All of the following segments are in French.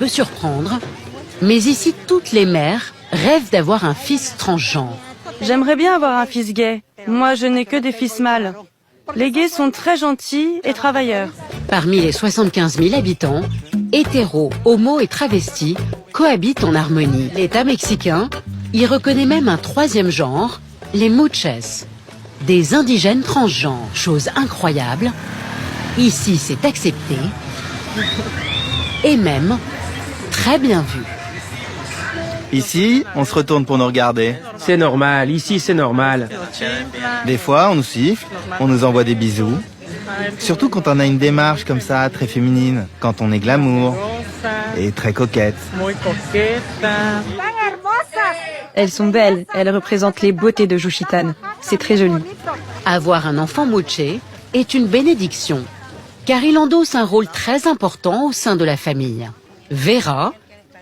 peut surprendre, mais ici toutes les mères rêvent d'avoir un fils transgenre. J'aimerais bien avoir un fils gay. Moi, je n'ai que des fils mâles. Les gays sont très gentils et travailleurs. Parmi les 75 000 habitants, hétéros, homos et travestis cohabitent en harmonie. L'État mexicain y reconnaît même un troisième genre, les muches, des indigènes transgenres. Chose incroyable, ici c'est accepté et même très bien vu. Ici, on se retourne pour nous regarder. C'est normal, ici c'est normal. Des fois, on nous siffle, on nous envoie des bisous. Surtout quand on a une démarche comme ça, très féminine, quand on est glamour et très coquette. Elles sont belles, elles représentent les beautés de Juchitán. C'est très joli. Avoir un enfant muche est une bénédiction, car il endosse un rôle très important au sein de la famille. Vera,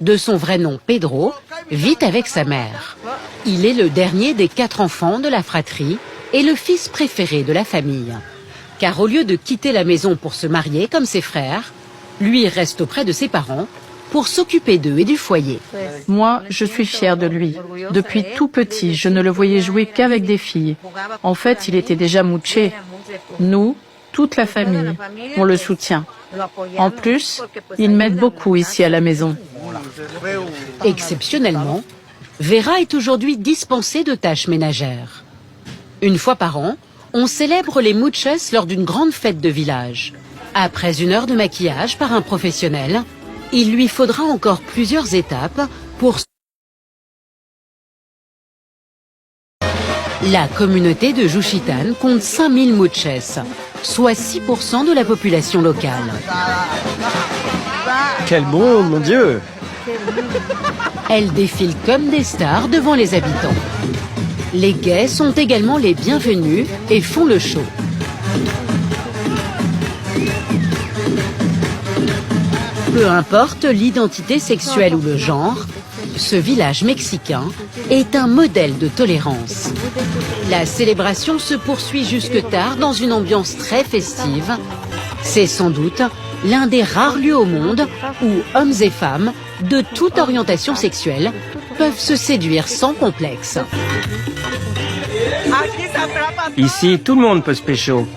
de son vrai nom Pedro, vit avec sa mère. Il est le dernier des 4 enfants de la fratrie et le fils préféré de la famille. Car au lieu de quitter la maison pour se marier comme ses frères, lui reste auprès de ses parents pour s'occuper d'eux et du foyer. Moi, je suis fière de lui. Depuis tout petit, je ne le voyais jouer qu'avec des filles. En fait, il était déjà muche. Nous, toute la famille, on le soutient. En plus, il m'aide beaucoup ici à la maison. Exceptionnellement, Vera est aujourd'hui dispensée de tâches ménagères. Une fois par an, on célèbre les muches lors d'une grande fête de village. Après 1 heure de maquillage par un professionnel, il lui faudra encore plusieurs étapes pour... La communauté de Juchitán compte 5000 muches, soit 6% de la population locale. Quel bon, mon Dieu! Elles défilent comme des stars devant les habitants. Les gays sont également les bienvenus et font le show. Peu importe l'identité sexuelle ou le genre, ce village mexicain est un modèle de tolérance. La célébration se poursuit jusque tard dans une ambiance très festive. C'est sans doute l'un des rares lieux au monde où hommes et femmes de toute orientation sexuelle peuvent se séduire sans complexe. Ici, tout le monde peut se pécho.